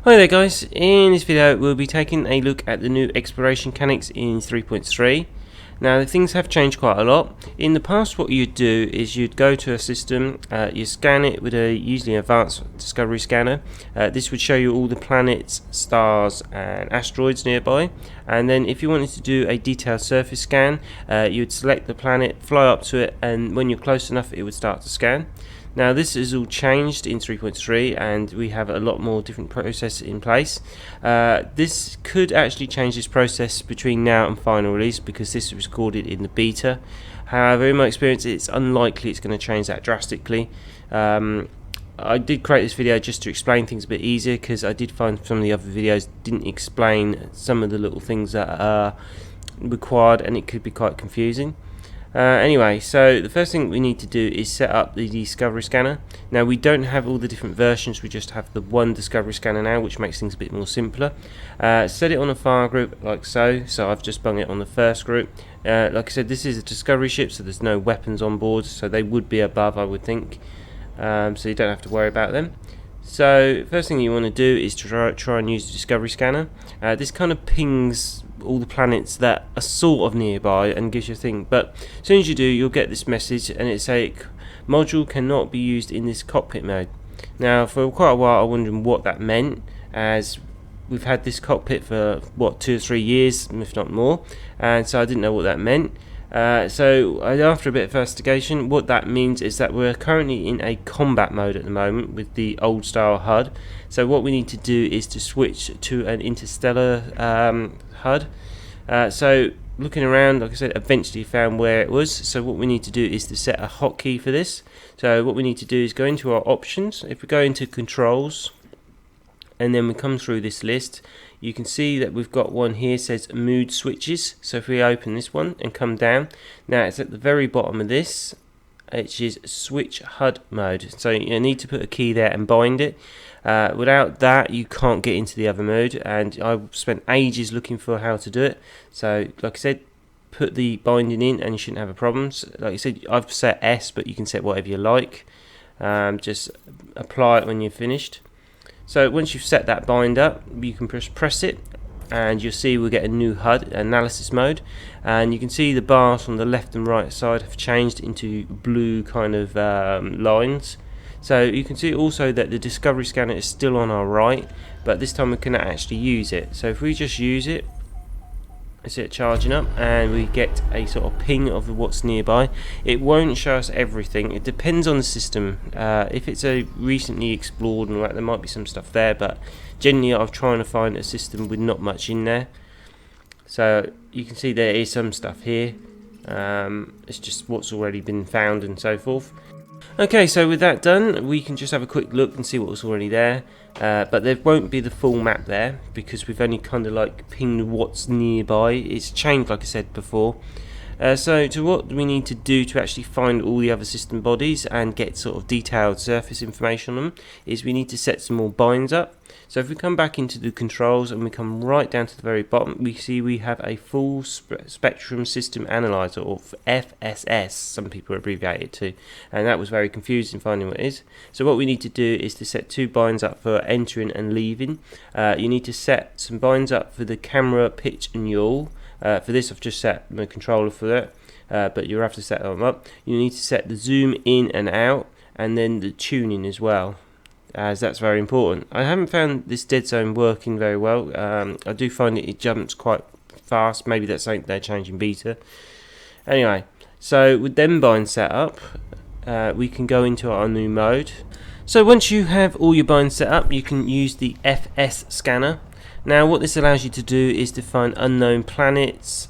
Hi there guys, in this video we'll be taking a look at the new exploration mechanics in 3.3. Now things have changed quite a lot. In the past what you'd do is you'd go to a system, you scan it with a usually advanced discovery scanner. This would show you all the planets, stars and asteroids nearby, and then if you wanted to do a detailed surface scan, you'd select the planet, fly up to it, and when you're close enough it would start to scan. Now this is all changed in 3.3 and we have a lot more different processes in place. This could actually change this process between now and final release because this was recorded in the beta. However, in my experience it's unlikely it's going to change that drastically. I did create this video just to explain things a bit easier because I did find some of the other videos didn't explain some of the little things that are required and it could be quite confusing. Anyway, so the first thing we need to do is set up the discovery scanner. Now we don't have all the different versions, we just have the one discovery scanner now, which makes things a bit more simpler. Set it on a file group like so I've just bung it on the first group. Like I said, this is a discovery ship, so there's no weapons on board, so they would be above, I would think, so you don't have to worry about them. So first thing you want to do is to try and use the discovery scanner. This kind of pings all the planets that are sort of nearby and gives you a thing, but as soon as you do you'll get this message and it say module cannot be used in this cockpit mode. Now for quite a while I was wondering what that meant, as we've had this cockpit for what, 2 or 3 years if not more, and so I didn't know what that meant. So after a bit of investigation, what that means is that we're currently in a combat mode at the moment with the old style HUD. So what we need to do is to switch to an Interstellar HUD. So looking around, like I said, eventually found where it was. So what we need to do is to set a hotkey for this. So what we need to do is go into our options. If we go into controls and then we come through this list, you can see that we've got one here says mood switches. So if we open this one and come down, now it's at the very bottom of this, which is switch HUD mode. So you need to put a key there and bind it. Without that you can't get into the other mode, and I've spent ages looking for how to do it. So like I said, put the binding in and you shouldn't have a problem. So, like I said, I've set S, but you can set whatever you like. Just apply it when you're finished. So once you've set that bind up, you can press it and you'll see we'll get a new HUD analysis mode, and you can see the bars on the left and right side have changed into blue kind of lines. So you can see also that the discovery scanner is still on our right, but this time we can actually use it. So if we just use it, it's it charging up and we get a sort of ping of what's nearby. It won't show us everything, it depends on the system. If it's a recently explored and there might be some stuff there, but generally I'm trying to find a system with not much in there. So you can see there is some stuff here, it's just what's already been found and so forth. Okay, so with that done, we can just have a quick look and see what's already there, but there won't be the full map there because we've only kind of like pinged what's nearby. It's changed, like I said before. So to what we need to do to actually find all the other system bodies and get sort of detailed surface information on them is we need to set some more binds up. So if we come back into the controls and we come right down to the very bottom, we see we have a full spectrum system analyzer, or FSS some people abbreviate it to, and that was very confusing finding what it is. So what we need to do is to set 2 binds up for entering and leaving. You need to set some binds up for the camera pitch and yaw. For this I've just set my controller for that, but you'll have to set them up. You need to set the zoom in and out and then the tuning as well, as that's very important. I haven't found this dead zone working very well. I do find it jumps quite fast. Maybe that's something they're changing beta. Anyway, so with them binds set up, we can go into our new mode. So once you have all your binds set up, you can use the FS scanner. Now what this allows you to do is to find unknown planets,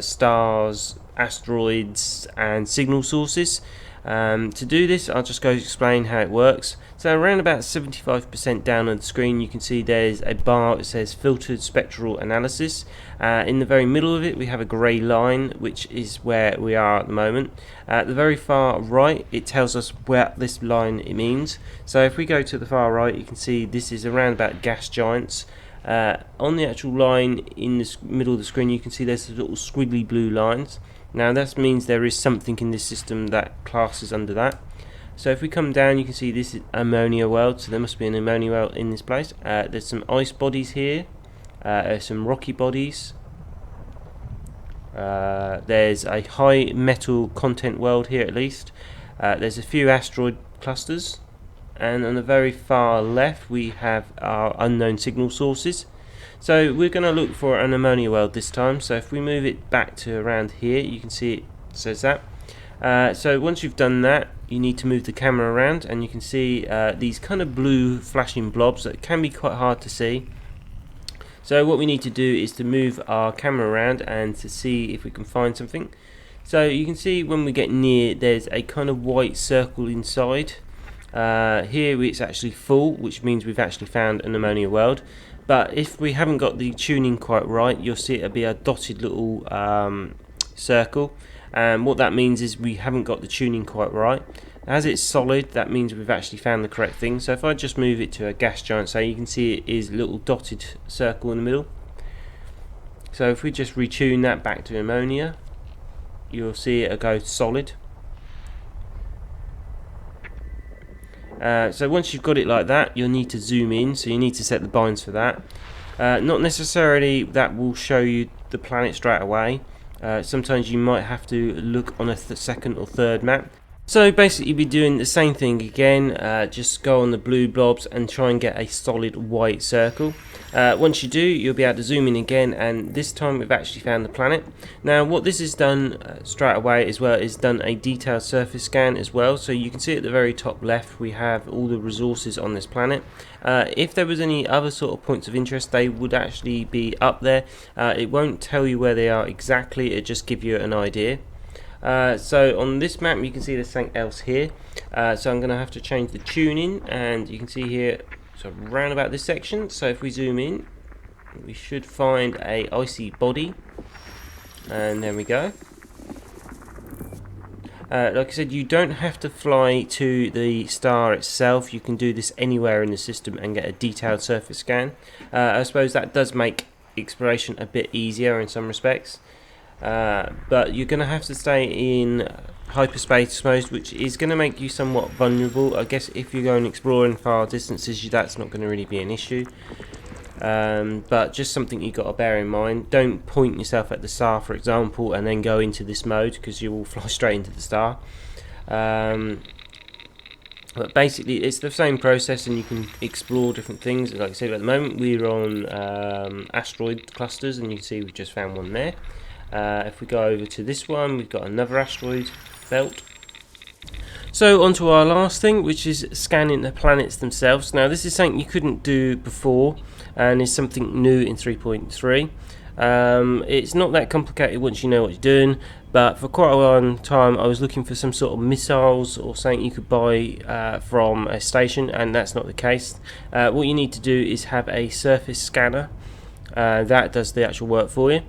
stars, asteroids and signal sources. To do this I'll just go explain how it works. So around about 75% down on the screen you can see there's a bar that says filtered spectral analysis. In the very middle of it we have a grey line, which is where we are at the moment. At the very far right it tells us where this line it means. So if we go to the far right you can see this is around about gas giants. On the actual line in the middle of the screen you can see there's little squiggly blue lines. Now that means there is something in this system that classes under that. So if we come down, you can see this is ammonia world, so there must be an ammonia world in this place. There's some ice bodies here, there's some rocky bodies, there's a high metal content world here at least, there's a few asteroid clusters, and on the very far left we have our unknown signal sources. So we're going to look for an ammonia world this time. So if we move it back to around here, you can see it says that. So once you've done that, you need to move the camera around, and you can see these kind of blue flashing blobs that can be quite hard to see. So what we need to do is to move our camera around and to see if we can find something. So you can see when we get near, there's a kind of white circle inside. Here it's actually full, which means we've actually found an ammonia world. But if we haven't got the tuning quite right, you'll see it'll be a dotted little circle, and what that means is we haven't got the tuning quite right. As it's solid, that means we've actually found the correct thing. So if I just move it to a gas giant, so you can see it is a little dotted circle in the middle. So if we just retune that back to ammonia, you'll see it'll go solid. So once you've got it like that, you'll need to zoom in, so you need to set the binds for that. Not necessarily that will show you the planet straight away. Sometimes you might have to look on a second or third map. So basically you'll be doing the same thing again, just go on the blue blobs and try and get a solid white circle. Once you do, you'll be able to zoom in again, and this time we've actually found the planet. Now what this has done straight away as well is done a detailed surface scan as well, so you can see at the very top left we have all the resources on this planet. If there was any other sort of points of interest, they would actually be up there. It won't tell you where they are exactly, it just give you an idea. So on this map you can see there's something else here, so I'm going to have to change the tuning, and you can see here, so round about this section, so if we zoom in we should find a icy body, and there we go. Like I said, you don't have to fly to the star itself, you can do this anywhere in the system and get a detailed surface scan. I suppose that does make exploration a bit easier in some respects. But you're going to have to stay in hyperspace mode, which is going to make you somewhat vulnerable. I guess if you're going exploring far distances, that's not going to really be an issue. But just something you've got to bear in mind. Don't point yourself at the star, for example, and then go into this mode, because you will fly straight into the star. But basically it's the same process, and you can explore different things. Like I said, at the moment we're on asteroid clusters, and you can see we've just found one there. If we go over to this one, we've got another asteroid belt. So on to our last thing, which is scanning the planets themselves. Now this is something you couldn't do before, and is something new in 3.3. It's not that complicated once you know what you're doing, but for quite a long time I was looking for some sort of missiles or something you could buy from a station, and that's not the case. What you need to do is have a surface scanner that does the actual work for you.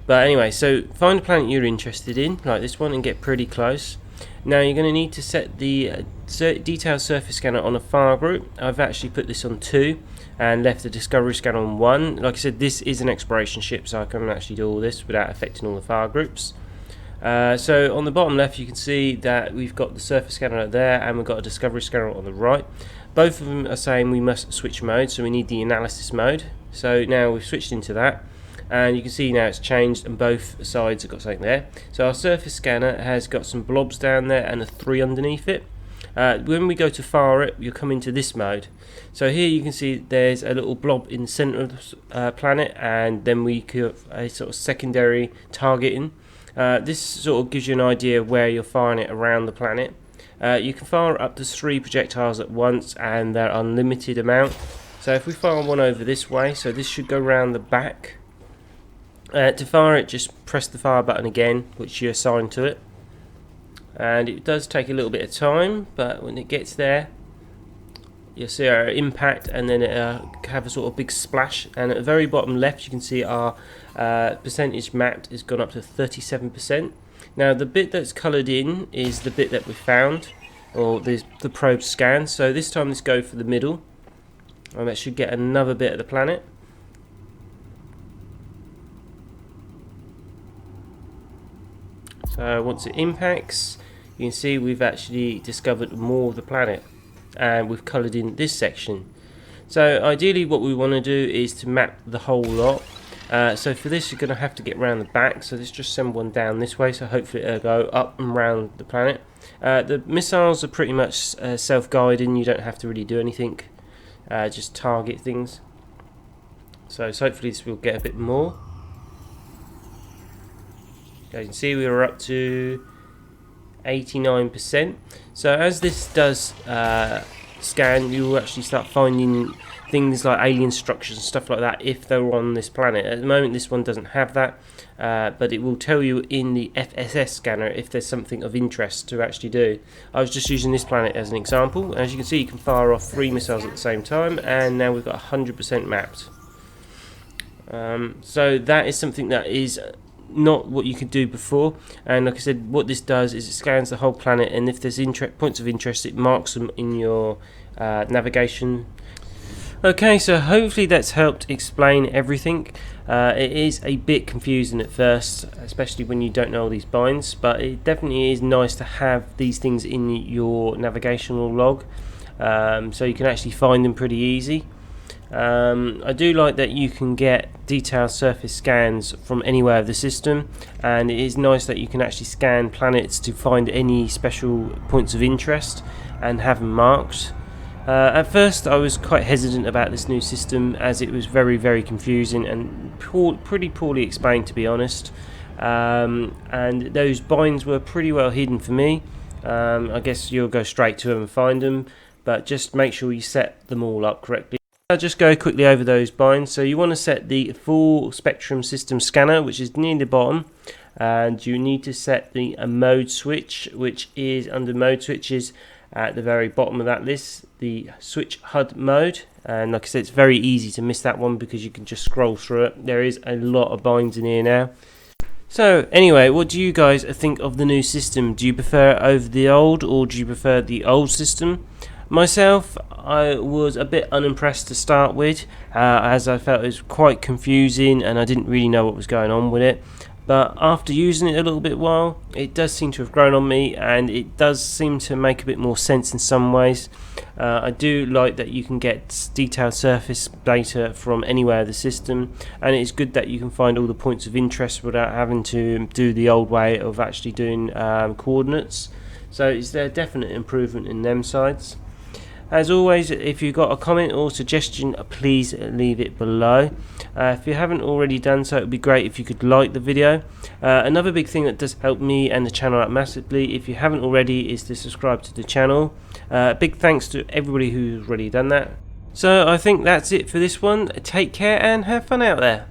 But anyway, so find a planet you're interested in, like this one, and get pretty close. Now you're going to need to set the detailed surface scanner on a far group. I've actually put this on 2 and left the discovery scanner on 1. Like I said, this is an exploration ship, so I can actually do all this without affecting all the far groups. So on the bottom left you can see that we've got the surface scanner there, and we've got a discovery scanner on the right. Both of them are saying we must switch mode, so we need the analysis mode. So now we've switched into that, and you can see now it's changed and both sides have got something there. So our surface scanner has got some blobs down there and a 3 underneath it. When we go to fire it, you'll come into this mode. So here you can see there's a little blob in the center of the planet, and then we have a sort of secondary targeting. This sort of gives you an idea of where you're firing it around the planet. You can fire up to 3 projectiles at once, and they're unlimited amount. So if we fire one over this way, so this should go around the back. To fire it, just press the fire button again, which you assign to it, and it does take a little bit of time, but when it gets there you'll see our impact, and then it'll have a sort of big splash, and at the very bottom left you can see our percentage mapped has gone up to 37%. Now the bit that's coloured in is the bit that we found, or the probe scan. So this time let's go for the middle, and that should get another bit of the planet. So once it impacts, you can see we've actually discovered more of the planet, and we've coloured in this section. So ideally what we want to do is to map the whole lot. So for this you're going to have to get around the back, so let's just send one down this way, so hopefully it'll go up and round the planet. The missiles are pretty much self-guiding, you don't have to really do anything, just target things. So hopefully this will get a bit more. You can see we were up to 89%. So as this does scan, you will actually start finding things like alien structures and stuff like that if they're on this planet. At the moment this one doesn't have that, but it will tell you in the FSS scanner if there's something of interest to actually do. I was just using this planet as an example. As you can see, you can fire off 3 missiles at the same time, and now we've got 100% mapped. So that is something that is not what you could do before, and like I said, what this does is it scans the whole planet, and if there's points of interest, it marks them in your navigation. Okay, so hopefully that's helped explain everything. It is a bit confusing at first, especially when you don't know all these binds, but it definitely is nice to have these things in your navigational log, so you can actually find them pretty easy. I do like that you can get detailed surface scans from anywhere of the system, and it is nice that you can actually scan planets to find any special points of interest and have them marked. At first I was quite hesitant about this new system, as it was very confusing and pretty poorly explained, to be honest, and those binds were pretty well hidden for me. I guess you'll go straight to them and find them, but just make sure you set them all up correctly. I'll just go quickly over those binds. So you want to set the full spectrum system scanner, which is near the bottom, and you need to set the mode switch, which is under mode switches at the very bottom of that list, the switch HUD mode. And like I said, it's very easy to miss that one because you can just scroll through it. There is a lot of binds in here now. So anyway, what do you guys think of the new system? Do you prefer it over the old, or do you prefer the old system? Myself, I was a bit unimpressed to start with, as I felt it was quite confusing and I didn't really know what was going on with it. But after using it a little bit while, it does seem to have grown on me, and it does seem to make a bit more sense in some ways. I do like that you can get detailed surface data from anywhere in the system, and it's good that you can find all the points of interest without having to do the old way of actually doing coordinates. So it's a definite improvement in them sides. As always, if you've got a comment or suggestion, please leave it below. If you haven't already done so, it would be great if you could like the video. Another big thing that does help me and the channel out massively, if you haven't already, is to subscribe to the channel. Big thanks to everybody who's already done that. So I think that's it for this one. Take care and have fun out there.